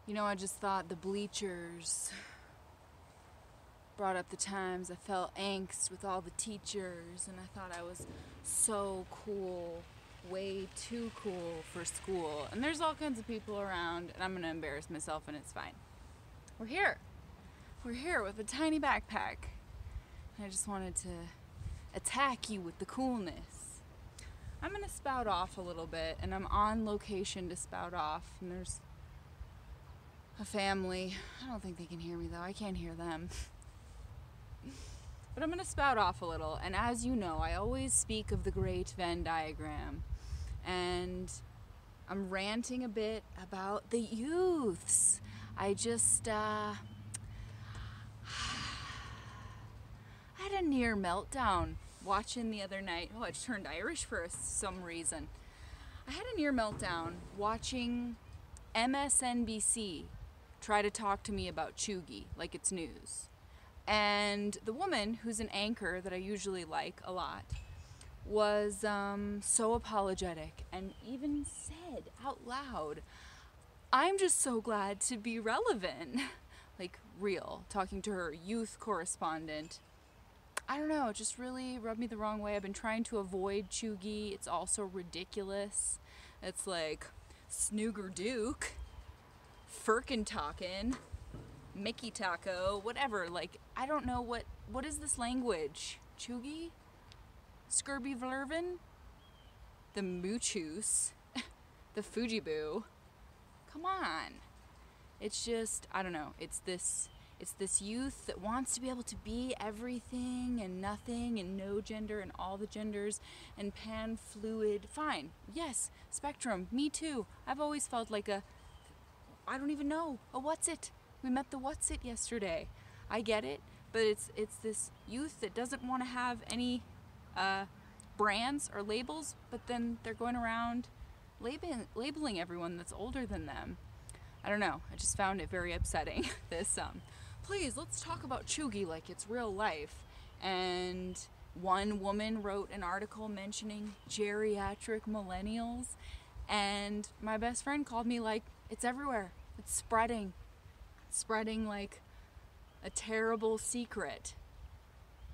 You know, I just thought the bleachers brought up the times I felt angst with all the teachers, and I thought I was so cool, way too cool for school. And there's all kinds of people around, and I'm gonna embarrass myself, and it's fine. We're here. We're here with a tiny backpack. And I just wanted to attack you with the coolness. I'm gonna spout off a little bit, and I'm on location to spout off, and there's a family. I don't think they can hear me though. I can't hear them. But I'm going to spout off a little. And as you know, I always speak of the great Venn diagram. And I'm ranting a bit about the youths. I just, I had a near meltdown watching the other night. Oh, I just turned Irish for some reason. I had a near meltdown watching MSNBC try to talk to me about Cheugy like it's news. And the woman, who's an anchor that I usually like a lot, was so apologetic and even said out loud, I'm just so glad to be relevant. Like, real, talking to her youth correspondent. I don't know, it just really rubbed me the wrong way. I've been trying to avoid Cheugy. It's also ridiculous. It's like Snooger Duke, Firkin talkin', Mickey Taco, whatever. Like, I don't know what is this language? Cheugy? Skirby Vlervin? The Moochoos? The Fujiboo? Come on. It's just, I don't know. It's this youth that wants to be able to be everything and nothing and no gender and all the genders and pan fluid. Fine. Yes. Spectrum. Me too. I've always felt like I don't even know, a what's it. We met the what's it yesterday. I get it, but it's this youth that doesn't want to have any brands or labels, but then they're going around labeling everyone that's older than them. I don't know. I just found it very upsetting. This please, let's talk about Cheugy like it's real life. And one woman wrote an article mentioning geriatric millennials, and my best friend called me like, it's everywhere. It's spreading like a terrible secret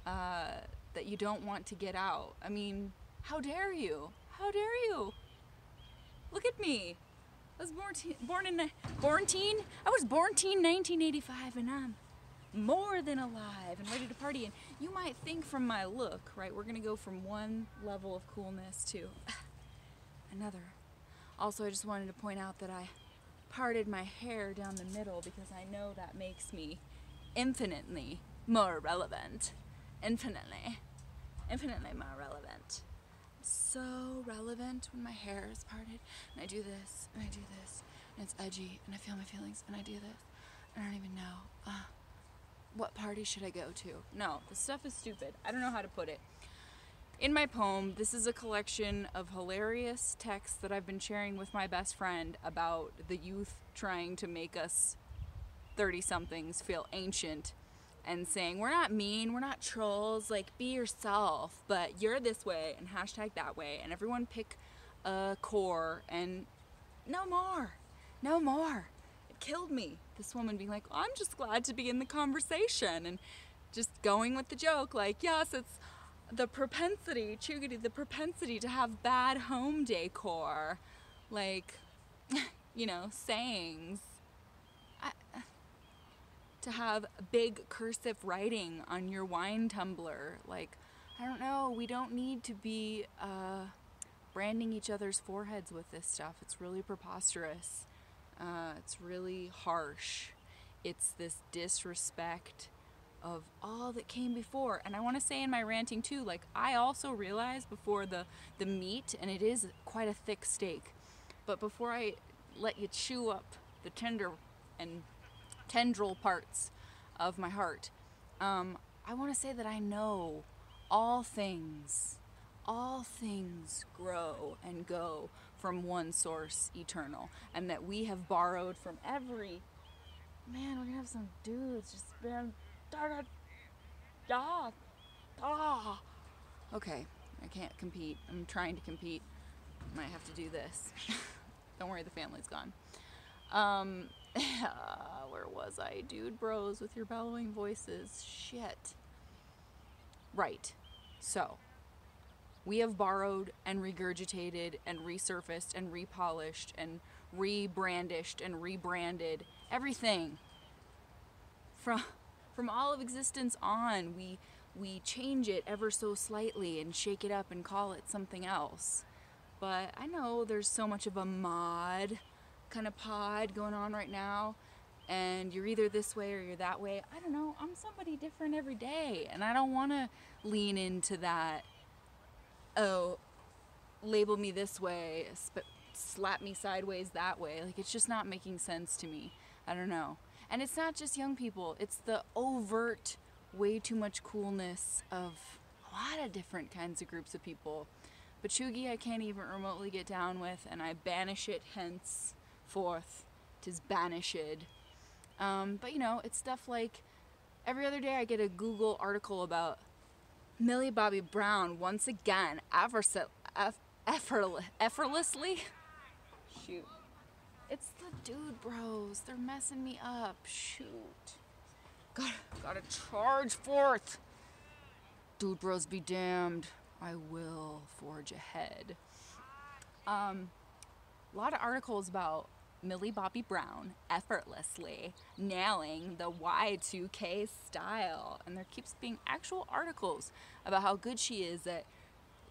that you don't want to get out. I mean, how dare you? How dare you? Look at me. I was born 1985, and I'm more than alive and ready to party. And you might think from my look, right, we're gonna go from one level of coolness to another. Also, I just wanted to point out that I parted my hair down the middle because I know that makes me infinitely more relevant. Infinitely more relevant. So relevant when my hair is parted and I do this and I do this and it's edgy and I feel my feelings and I do this and I don't even know what party should I go to. No, this stuff is stupid. I don't know how to put it. In my poem, this is a collection of hilarious texts that I've been sharing with my best friend about the youth trying to make us 30-somethings feel ancient and saying, we're not mean, we're not trolls, like, be yourself, but you're this way and hashtag that way, and everyone pick a core, and no more. It killed me. This woman being like, I'm just glad to be in the conversation, and just going with the joke, like, yes, it's the propensity, Cheugy, the propensity to have bad home decor, like, you know, sayings, to have big cursive writing on your wine tumbler. Like, I don't know, we don't need to be branding each other's foreheads with this stuff. It's really preposterous. It's really harsh. It's this disrespect of all that came before. And I want to say in my ranting too, like, I also realized before the meat, and it is quite a thick steak, but before I let you chew up the tender and tendril parts of my heart, I want to say that I know all things grow and go from one source eternal, and that we have borrowed from every, man, we're gonna have some dudes just been okay, I can't compete. I'm trying to compete. Might have to do this. Don't worry, the family's gone. Where was I? Dude bros with your bellowing voices. Shit. Right. So, we have borrowed and regurgitated and resurfaced and repolished and rebrandished and rebranded everything from all of existence on. We change it ever so slightly and shake it up and call it something else. But I know there's so much of a mod kind of pod going on right now, and you're either this way or you're that way. I don't know. I'm somebody different every day, and I don't want to lean into that, oh, label me this way, slap me sideways that way. Like, it's just not making sense to me. I don't know. And it's not just young people. It's the overt, way too much coolness of a lot of different kinds of groups of people. But Cheugy I can't even remotely get down with, and I banish it henceforth. 'Tis banished. But you know, it's stuff like every other day I get a Google article about Millie Bobby Brown once again effortlessly. Shoot. It's the dude bros. They're messing me up. Shoot. Gotta charge forth. Dude bros be damned. I will forge ahead. A lot of articles about Millie Bobby Brown effortlessly nailing the Y2K style. And there keeps being actual articles about how good she is at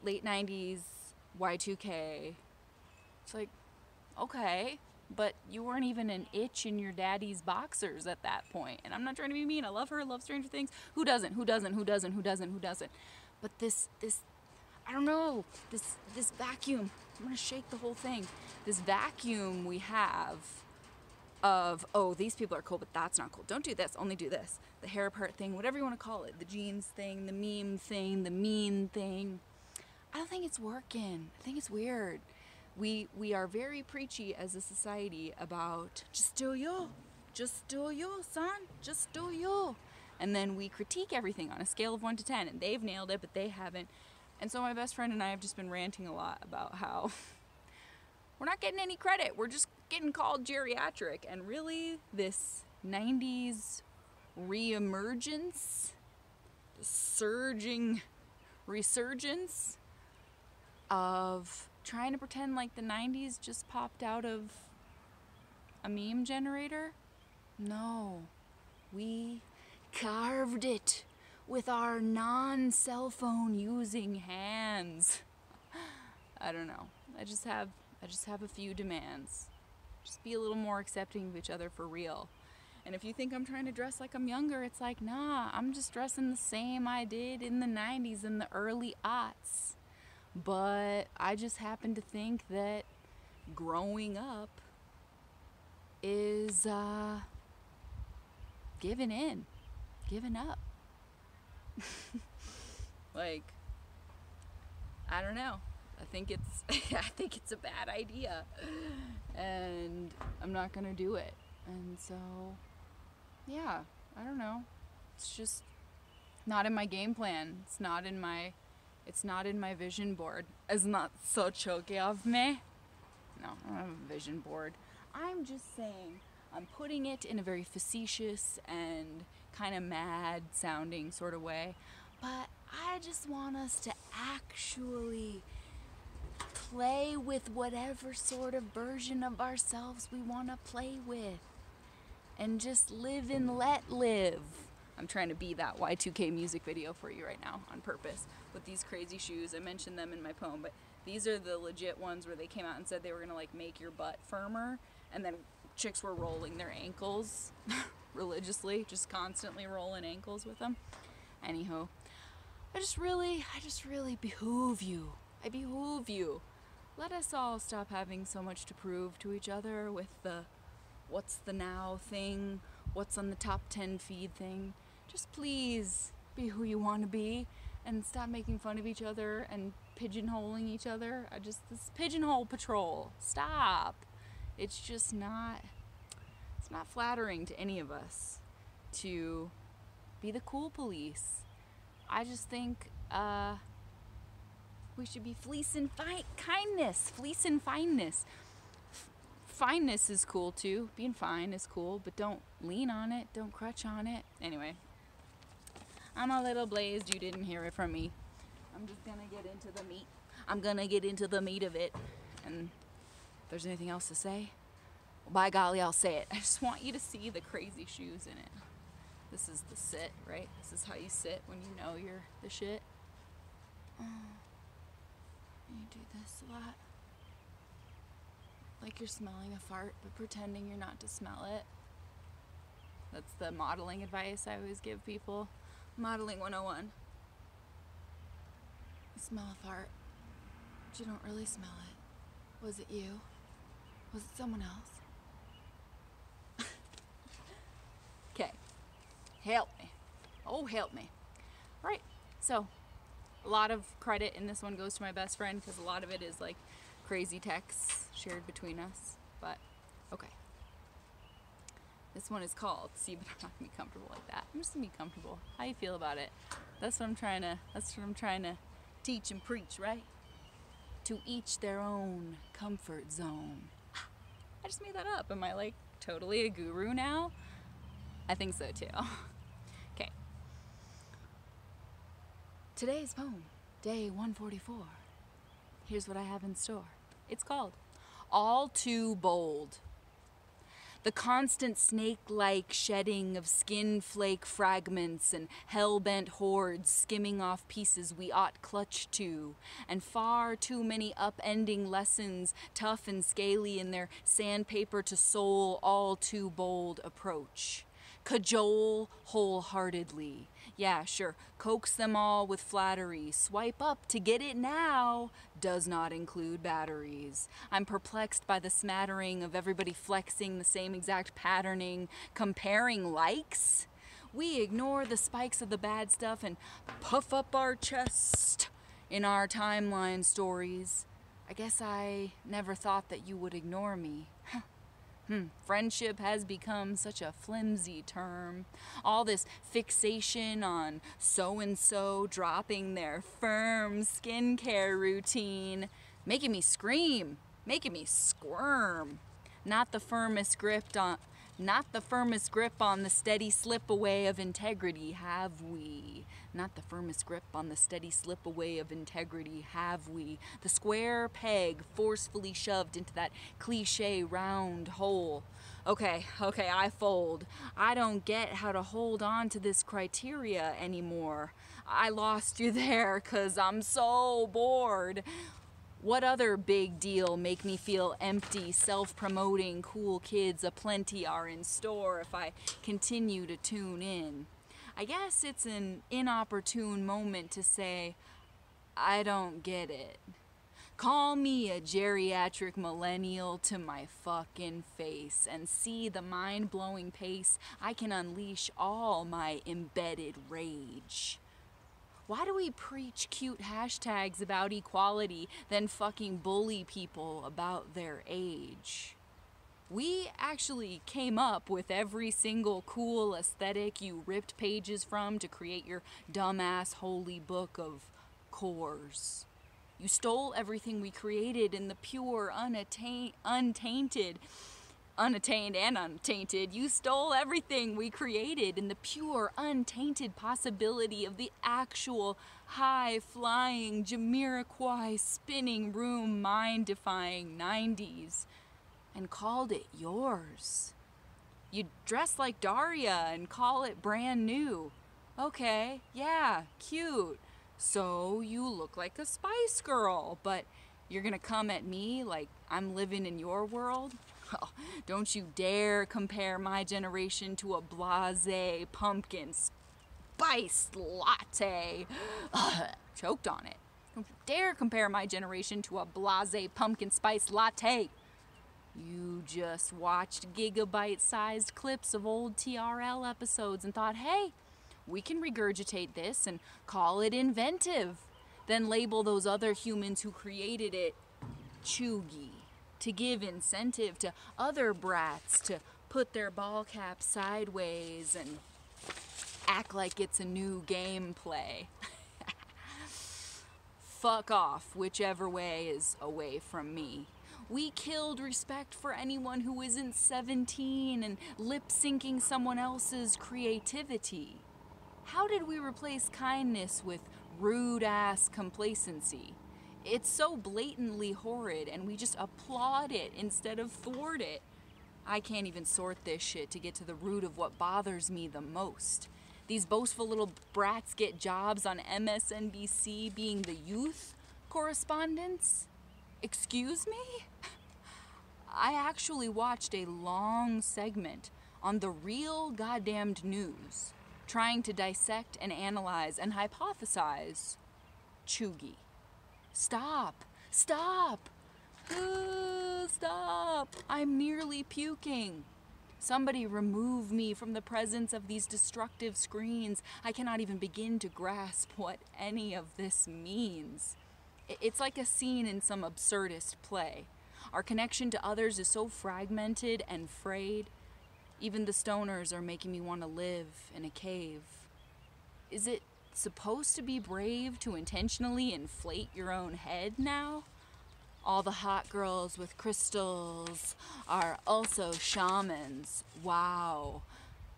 late 90s Y2K. It's like, okay, but you weren't even an itch in your daddy's boxers at that point. And I'm not trying to be mean. I love her. I love Stranger Things. Who doesn't? But this I don't know, this vacuum, I'm gonna shake the whole thing. This vacuum we have of, oh, these people are cool, but that's not cool. Don't do this, only do this. The hair part thing, whatever you want to call it. The jeans thing, the meme thing, the mean thing. I don't think it's working. I think it's weird. We are very preachy as a society about just do you, son, just do you. And then we critique everything on a scale of 1 to 10, and they've nailed it, but they haven't. And so my best friend and I have just been ranting a lot about how we're not getting any credit. We're just getting called geriatric. And really, this 90s reemergence, the surging resurgence of trying to pretend like the 90s just popped out of a meme generator. No, we carved it with our non-cell phone using hands. I don't know. I just have a few demands. Just be a little more accepting of each other for real. And if you think I'm trying to dress like I'm younger, it's like, nah, I'm just dressing the same I did in the 90s and the early aughts. But I just happen to think that growing up is giving up. Like, I don't know. I think it's a bad idea, and I'm not gonna do it. And so, yeah, I don't know. It's just not in my game plan. It's not in my vision board. It's not so choky of me. No, I don't have a vision board. I'm just saying, I'm putting it in a very facetious and kind of mad sounding sort of way, but I just want us to actually play with whatever sort of version of ourselves we want to play with, and just live and let live. I'm trying to be that Y2K music video for you right now on purpose with these crazy shoes. I mentioned them in my poem, but these are the legit ones where they came out and said they were gonna like make your butt firmer, and then chicks were rolling their ankles religiously, just constantly rolling ankles with them. Anywho, I just really behoove you. I behoove you. Let us all stop having so much to prove to each other with the what's the now thing, what's on the top 10 feed thing. Just please be who you want to be and stop making fun of each other and pigeonholing each other. This pigeonhole patrol. Stop. It's just not flattering to any of us to be the cool police. I just think we should be fleecing kindness, fleecing fineness. fineness is cool too. Being fine is cool, but don't lean on it. Don't crutch on it. Anyway, I'm a little blazed. You didn't hear it from me. I'm just gonna get into the meat. I'm gonna get into the meat of it. And if there's anything else to say, well, by golly, I'll say it. I just want you to see the crazy shoes in it. This is the sit, right? This is how you sit when you know you're the shit. Oh, you do this a lot. Like you're smelling a fart, but pretending you're not to smell it. That's the modeling advice I always give people. Modeling 101. You smell a fart, but you don't really smell it. Was it you? Was it someone else? Okay. Help me. Oh, help me. Right. So, a lot of credit in this one goes to my best friend because a lot of it is like crazy texts shared between us. But, okay. This one is called, see, but I'm not gonna be comfortable like that. I'm just gonna be comfortable. How you feel about it? That's what I'm trying to teach and preach, right? To each their own comfort zone. I just made that up. Am I like totally a guru now? I think so too. Okay. Today's poem, day 144. Here's what I have in store. It's called All Too Bold. The constant snake-like shedding of skin flake fragments and hell-bent hordes skimming off pieces we ought clutch to, and far too many upending lessons, tough and scaly in their sandpaper to soul all too bold approach. Cajole wholeheartedly. Yeah, sure, coax them all with flattery. Swipe up to get it now does not include batteries. I'm perplexed by the smattering of everybody flexing the same exact patterning, comparing likes. We ignore the spikes of the bad stuff and puff up our chest in our timeline stories. I guess I never thought that you would ignore me. Friendship has become such a flimsy term. All this fixation on so-and-so dropping their firm skincare routine, making me scream, making me squirm. Not the firmest grip on the steady slip away of integrity, have we? Not the firmest grip on the steady slip away of integrity, have we? The square peg forcefully shoved into that cliche round hole. Okay, I fold. I don't get how to hold on to this criteria anymore. I lost you there 'cause I'm so bored. What other big deal make me feel empty, self-promoting cool kids aplenty are in store if I continue to tune in? I guess it's an inopportune moment to say, I don't get it. Call me a geriatric millennial to my fucking face and see the mind-blowing pace I can unleash all my embedded rage. Why do we preach cute hashtags about equality, then fucking bully people about their age? We actually came up with every single cool aesthetic you ripped pages from to create your dumbass holy book of cores. You stole everything we created in the pure, unattained and untainted. You stole everything we created in the pure, untainted possibility of the actual high-flying, Jamiroquai spinning room, mind-defying 90s, and called it yours. You dress like Daria and call it brand new. Okay, yeah, cute. So you look like a Spice Girl, but you're gonna come at me like I'm living in your world? Oh, don't you dare compare my generation to a blasé pumpkin spice latte. Choked on it. Don't you dare compare my generation to a blasé pumpkin spice latte. You just watched gigabyte-sized clips of old TRL episodes and thought, hey, we can regurgitate this and call it inventive. Then label those other humans who created it chuggy, to give incentive to other brats to put their ball caps sideways and act like it's a new gameplay. Fuck off, whichever way is away from me. We killed respect for anyone who isn't 17 and lip-syncing someone else's creativity. How did we replace kindness with rude-ass complacency? It's so blatantly horrid, and we just applaud it instead of thwart it. I can't even sort this shit to get to the root of what bothers me the most. These boastful little brats get jobs on MSNBC being the youth correspondents? Excuse me? I actually watched a long segment on the real goddamned news, trying to dissect and analyze and hypothesize Cheugy. Stop! Stop! Stop! I'm nearly puking. Somebody remove me from the presence of these destructive screens. I cannot even begin to grasp what any of this means. It's like a scene in some absurdist play. Our connection to others is so fragmented and frayed. Even the stoners are making me want to live in a cave. Is it supposed to be brave to intentionally inflate your own head now? All the hot girls with crystals are also shamans. Wow.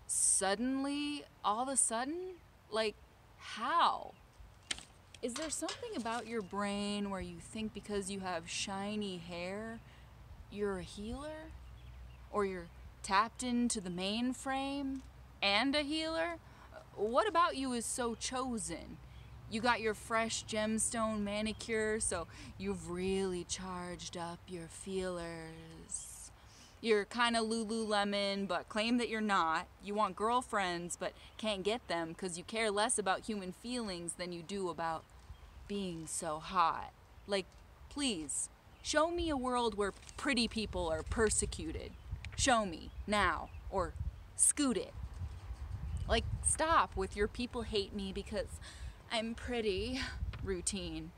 Suddenly, all of a sudden? Like, how? Is there something about your brain where you think because you have shiny hair, you're a healer? Or you're tapped into the mainframe and a healer? What about you is so chosen? You got your fresh gemstone manicure, so you've really charged up your feelers. You're kind of Lululemon, but claim that you're not. You want girlfriends, but can't get them because you care less about human feelings than you do about being so hot. Like, please, show me a world where pretty people are persecuted. Show me, now, or scoot it. Like, stop with your people hate me because I'm pretty routine.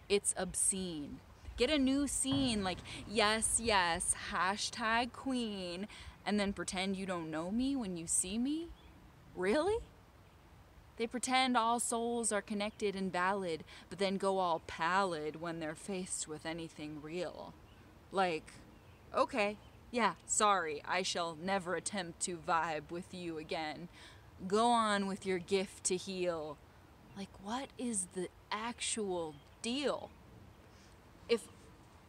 It's obscene. Get a new scene like, yes, yes, #queen, and then pretend you don't know me when you see me? Really? They pretend all souls are connected and valid, but then go all pallid when they're faced with anything real. Like, okay, yeah, sorry, I shall never attempt to vibe with you again. Go on with your gift to heal. Like, what is the actual deal? If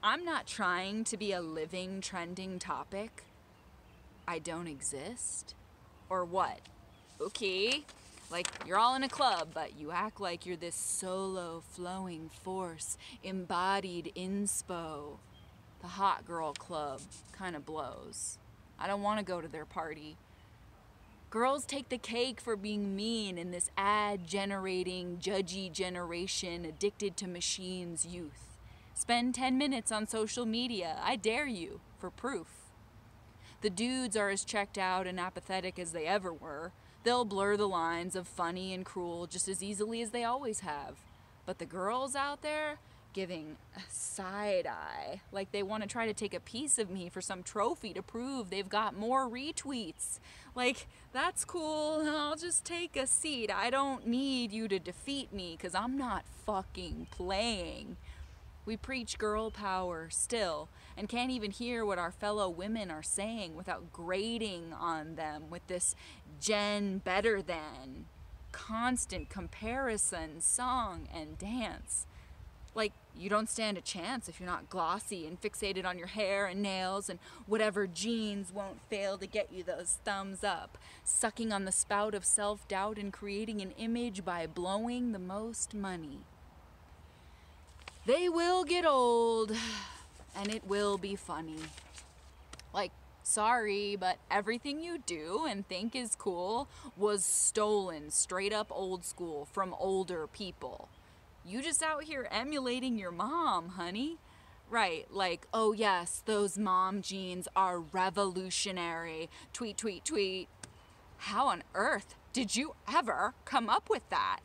I'm not trying to be a living, trending topic, I don't exist? Or what? Okay, like, you're all in a club, but you act like you're this solo, flowing force, embodied inspo. The hot girl club kind of blows. I don't want to go to their party. Girls take the cake for being mean in this ad-generating, judgy generation addicted to machines youth. Spend 10 minutes on social media, I dare you, for proof. The dudes are as checked out and apathetic as they ever were. They'll blur the lines of funny and cruel just as easily as they always have. But the girls out there, giving a side eye, like they want to try to take a piece of me for some trophy to prove they've got more retweets. Like, that's cool, I'll just take a seat. I don't need you to defeat me, because I'm not fucking playing. We preach girl power still, and can't even hear what our fellow women are saying without grating on them with this Gen better than, constant comparison, song and dance. Like, you don't stand a chance if you're not glossy and fixated on your hair and nails and whatever genes won't fail to get you those thumbs up, sucking on the spout of self-doubt and creating an image by blowing the most money. They will get old, and it will be funny. Like, sorry, but everything you do and think is cool was stolen straight up old school from older people. You just out here emulating your mom, honey. Right, like, oh yes, those mom jeans are revolutionary. Tweet, tweet, tweet. How on earth did you ever come up with that?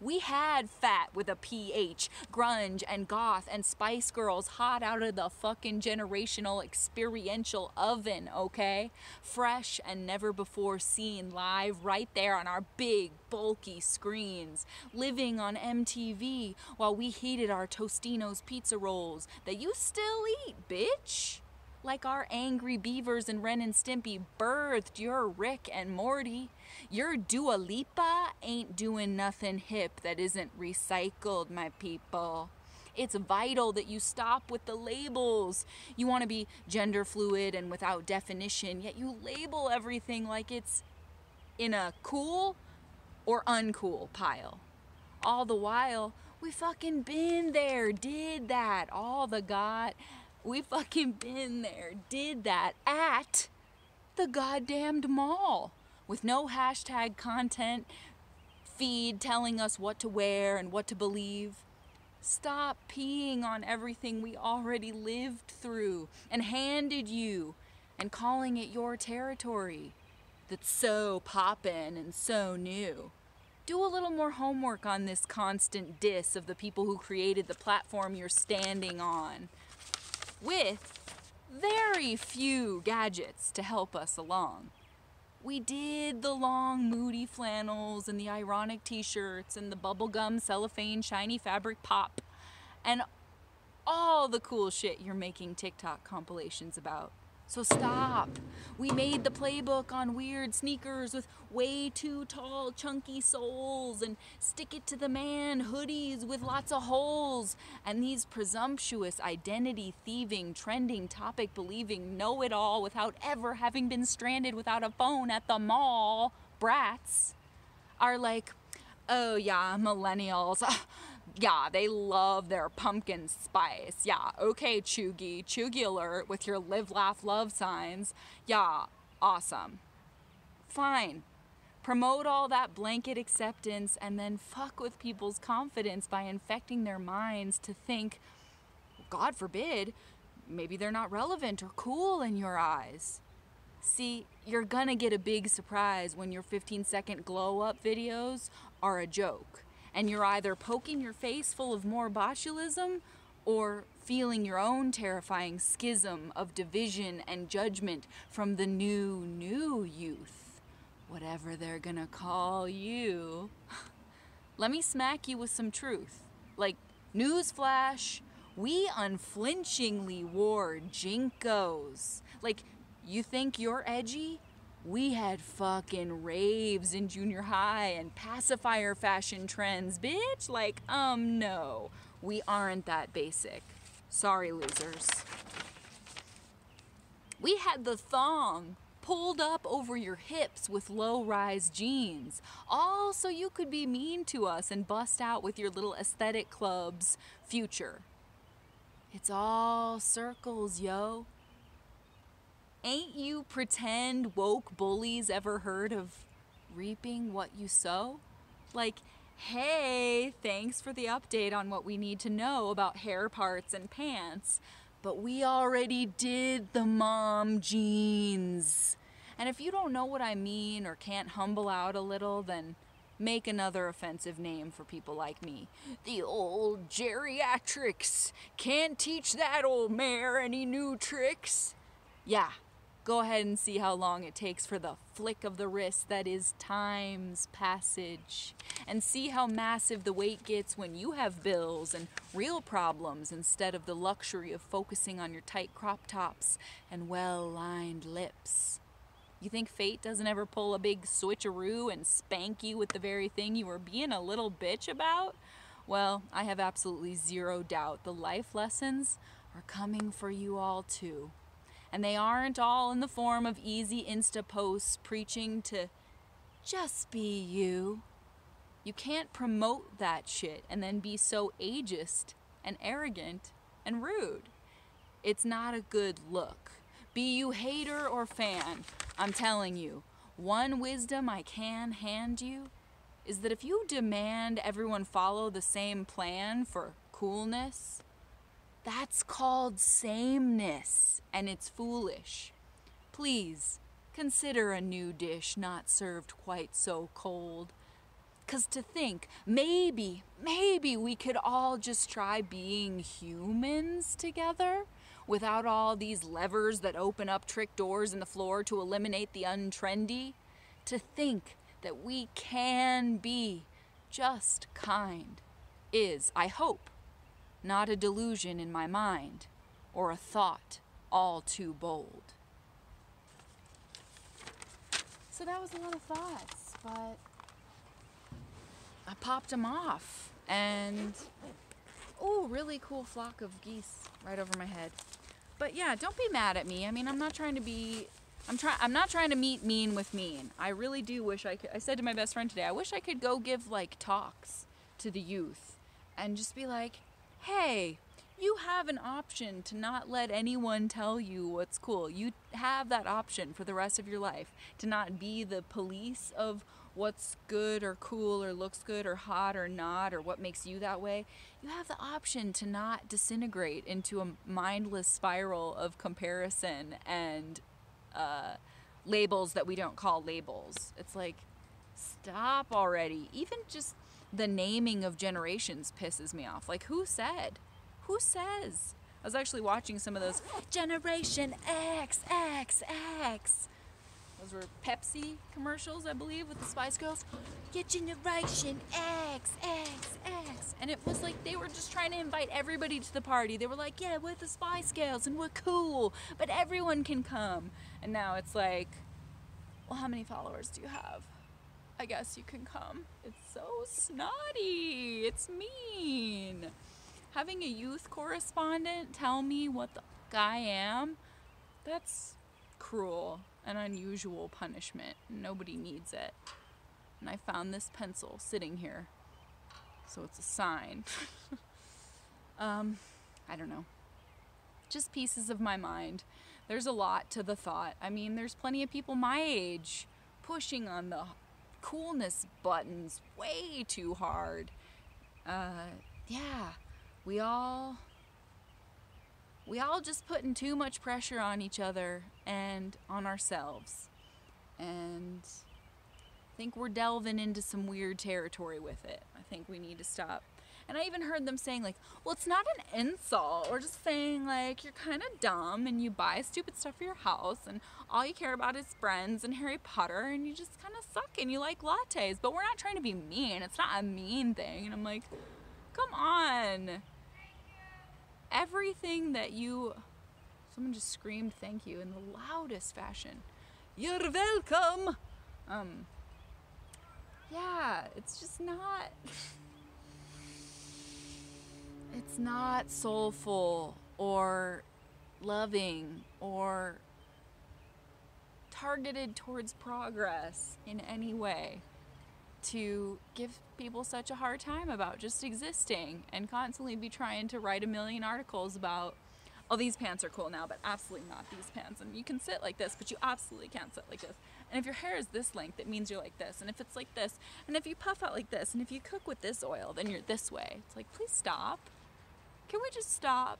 We had fat with a PH, grunge and goth and Spice Girls hot out of the fucking generational experiential oven, okay? Fresh and never before seen live right there on our big, bulky screens. Living on MTV while we heated our Tostino's pizza rolls that you still eat, bitch. Like our angry beavers and Ren and Stimpy birthed your Rick and Morty. Your Dua Lipa ain't doing nothing hip that isn't recycled, my people. It's vital that you stop with the labels. You want to be gender fluid and without definition, yet you label everything like it's in a cool or uncool pile. All the while, we fucking been there, did that, we fucking been there, did that at the goddamned mall with no hashtag content feed telling us what to wear and what to believe. Stop peeing on everything we already lived through and handed you and calling it your territory that's so poppin' and so new. Do a little more homework on this constant diss of the people who created the platform you're standing on, with very few gadgets to help us along. We did the long moody flannels and the ironic t-shirts and the bubblegum cellophane shiny fabric pop and all the cool shit you're making TikTok compilations about. So stop. We made the playbook on weird sneakers with way too tall, chunky soles and stick it to the man hoodies with lots of holes and these presumptuous identity thieving, trending topic believing know-it-all without ever having been stranded without a phone at the mall brats are like, oh yeah, millennials. Yeah, they love their pumpkin spice. Yeah, okay, Chuggy alert with your live, laugh, love signs. Yeah, awesome. Fine. Promote all that blanket acceptance and then fuck with people's confidence by infecting their minds to think, God forbid, maybe they're not relevant or cool in your eyes. See, you're gonna get a big surprise when your 15-second glow-up videos are a joke. And you're either poking your face full of more botulism or feeling your own terrifying schism of division and judgment from the new youth, whatever they're gonna call you. Let me smack you with some truth. Like, newsflash, we unflinchingly wore Jinkos. Like, you think you're edgy? We had fucking raves in junior high and pacifier fashion trends, bitch. Like, no. We aren't that basic. Sorry, losers. We had the thong pulled up over your hips with low-rise jeans, all so you could be mean to us and bust out with your little aesthetic club's future. It's all circles, yo. Ain't you pretend woke bullies ever heard of reaping what you sow? Like, hey, thanks for the update on what we need to know about hair parts and pants, but we already did the mom jeans. And if you don't know what I mean or can't humble out a little, then make another offensive name for people like me. The old geriatrics. Can't teach that old mare any new tricks. Yeah. Go ahead and see how long it takes for the flick of the wrist that is time's passage. And see how massive the weight gets when you have bills and real problems instead of the luxury of focusing on your tight crop tops and well-lined lips. You think fate doesn't ever pull a big switcheroo and spank you with the very thing you were being a little bitch about? Well, I have absolutely zero doubt the life lessons are coming for you all too. And they aren't all in the form of easy Insta posts preaching to just be you. You can't promote that shit and then be so ageist and arrogant and rude. It's not a good look. Be you hater or fan, I'm telling you, one wisdom I can hand you is that if you demand everyone follow the same plan for coolness, that's called sameness, and it's foolish. Please, consider a new dish not served quite so cold. 'Cause to think, maybe we could all just try being humans together without all these levers that open up trick doors in the floor to eliminate the untrendy. To think that we can be just kind is, I hope, not a delusion in my mind or a thought all too bold. So that was a lot of thoughts, but I popped them off, and oh, really cool flock of geese right over my head. But yeah, don't be mad at me. I mean, I'm not trying to meet mean with mean. I really do wish I could. I said to my best friend today, I wish I could go give like talks to the youth and just be like, hey, you have an option to not let anyone tell you what's cool. You have that option for the rest of your life to not be the police of what's good or cool or looks good or hot or not or what makes you that way. You have the option to not disintegrate into a mindless spiral of comparison and labels that we don't call labels. It's like, stop already. Even just the naming of generations pisses me off. Like, who says? I was actually watching some of those Generation X. Those were Pepsi commercials, I believe, with the Spice Girls. Your Generation X. And it was like they were just trying to invite everybody to the party. They were like, yeah, we're the Spice Girls and we're cool, but everyone can come. And now it's like, well, how many followers do you have? I guess you can come. It's so snotty. It's mean. Having a youth correspondent tell me what the fuck I am, that's cruel and unusual punishment. Nobody needs it. And I found this pencil sitting here, so it's a sign. I don't know. Just pieces of my mind. There's a lot to the thought. I mean, there's plenty of people my age pushing on the coolness buttons way too hard. Yeah, we all just putting too much pressure on each other and on ourselves. And I think we're delving into some weird territory with it. I think we need to stop. And I even heard them saying like, well, it's not an insult. Or just saying like, you're kind of dumb and you buy stupid stuff for your house and all you care about is friends and Harry Potter and you just kind of suck and you like lattes. But we're not trying to be mean. It's not a mean thing. And I'm like, come on. Everything that you... Someone just screamed thank you in the loudest fashion. You're welcome. Yeah, it's just not... It's not soulful or loving or targeted towards progress in any way to give people such a hard time about just existing and constantly be trying to write a million articles about, oh, these pants are cool now, but absolutely not these pants. And you can sit like this, but you absolutely can't sit like this. And if your hair is this length, it means you're like this. And if it's like this, and if you puff out like this, and if you cook with this oil, then you're this way. It's like, please stop. Can we just stop?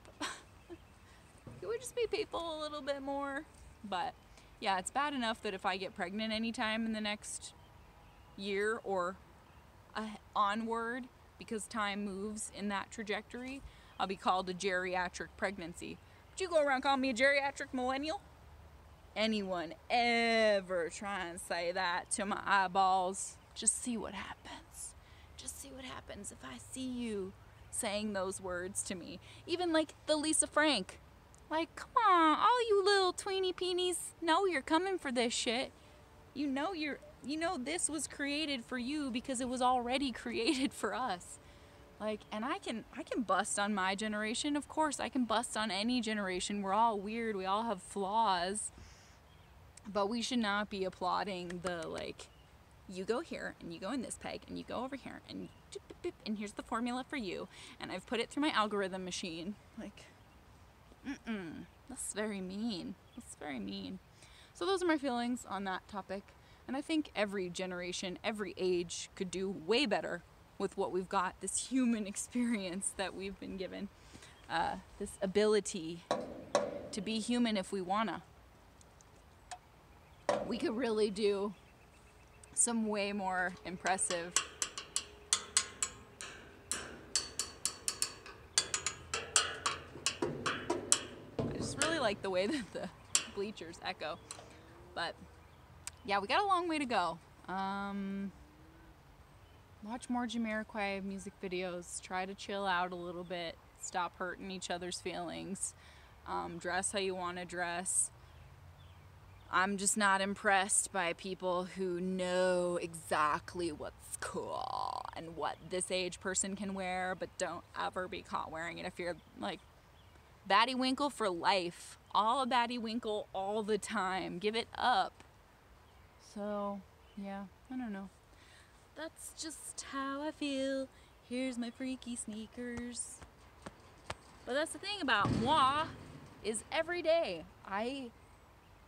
Can we just be people a little bit more? But yeah, it's bad enough that if I get pregnant anytime in the next year or onward, because time moves in that trajectory, I'll be called a geriatric pregnancy. But you go around calling me a geriatric millennial? Anyone ever try and say that to my eyeballs, just see what happens. Just see what happens if I see you saying those words to me. Even like the Lisa Frank. Like, come on, all you little tweeny peenies know you're coming for this shit. You know this was created for you because it was already created for us. Like, and I can bust on my generation. Of course, I can bust on any generation. We're all weird. We all have flaws. But we should not be applauding the, like, you go here, and you go in this peg, and you go over here, and and here's the formula for you. And I've put it through my algorithm machine. Like, that's very mean. That's very mean. So those are my feelings on that topic. And I think every generation, every age could do way better with what we've got, this human experience that we've been given. This ability to be human if we wanna. We could really do some way more impressive like the way that the bleachers echo. But yeah, we got a long way to go. Watch more Jamiroquai music videos. Try to chill out a little bit. Stop hurting each other's feelings. Dress how you want to dress. I'm just not impressed by people who know exactly what's cool and what this age person can wear, but don't ever be caught wearing it. If you're like Batty Winkle for life, all Batty Winkle all the time, give it up. So, yeah, I don't know. That's just how I feel. Here's my freaky sneakers. But that's the thing about moi, is every day I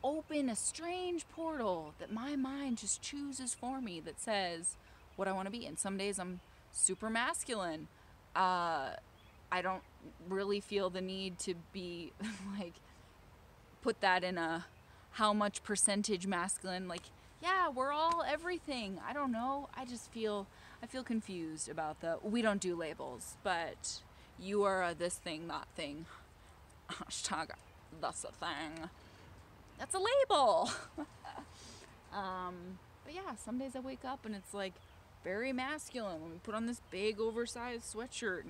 open a strange portal that my mind just chooses for me that says what I want to be. And some days I'm super masculine. I don't really feel the need to be like put that in a how much percentage masculine, like, yeah, we're all everything. I don't know. I feel confused about we don't do labels, but you are a this thing, that thing. Hashtag that's a thing. That's a label. But yeah, some days I wake up and it's like very masculine. Let me put on this big oversized sweatshirt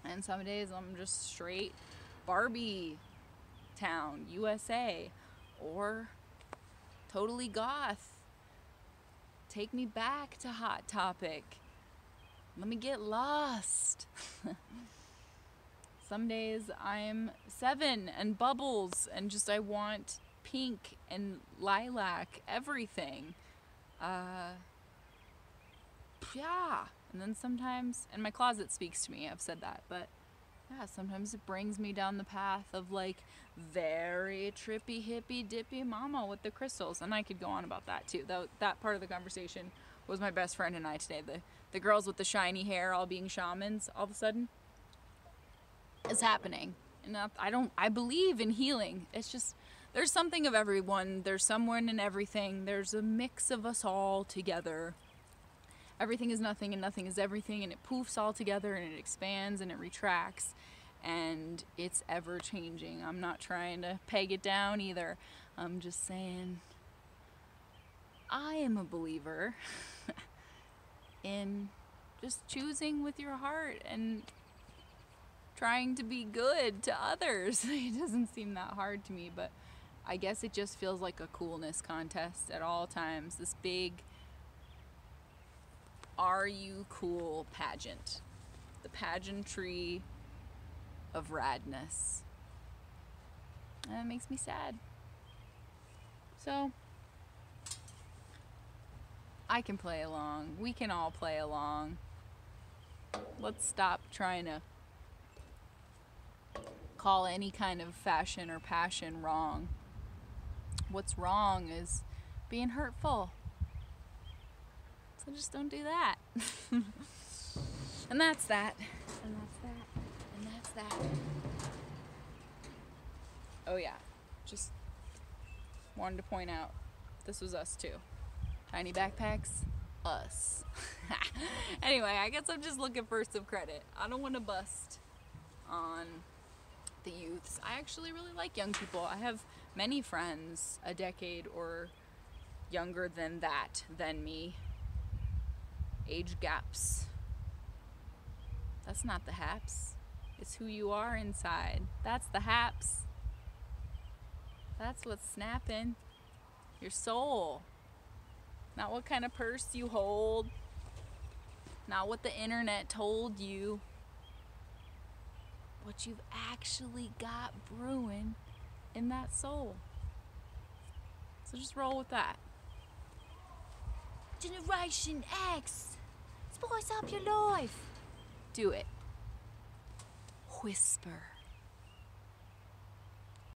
and some days I'm just straight Barbie town, USA, or totally goth. Take me back to Hot Topic. Let me get lost. Some days I'm Seven and Bubbles and just I want pink and lilac, everything. Yeah. And then sometimes, and my closet speaks to me, I've said that, but yeah, sometimes it brings me down the path of like very trippy, hippy, dippy mama with the crystals. And I could go on about that too. That part of the conversation was my best friend and I today. The girls with the shiny hair all being shamans all of a sudden. Is happening. And I believe in healing. It's just, there's something of everyone. There's someone in everything. There's a mix of us all together. Everything is nothing and nothing is everything, and it poofs all together and it expands and it retracts and it's ever changing. I'm not trying to peg it down either. I'm just saying I am a believer in just choosing with your heart and trying to be good to others. It doesn't seem that hard to me, but I guess it just feels like a coolness contest at all times. This big Are You Cool pageant. The pageantry of radness. And it makes me sad. So, I can play along. We can all play along. Let's stop trying to call any kind of fashion or passion wrong. What's wrong is being hurtful. So just don't do that. And that's that. And that's that. And that's that. Oh yeah. Just wanted to point out, this was us too. Tiny backpacks, us. Anyway, I guess I'm just looking for some credit. I don't want to bust on the youths. I actually really like young people. I have many friends a decade or younger than me. Age gaps. That's not the haps. It's who you are inside. That's the haps. That's what's snapping. Your soul. Not what kind of purse you hold. Not what the internet told you. What you've actually got brewing in that soul. So just roll with that. Generation X. Spice up your life. Do it. Whisper.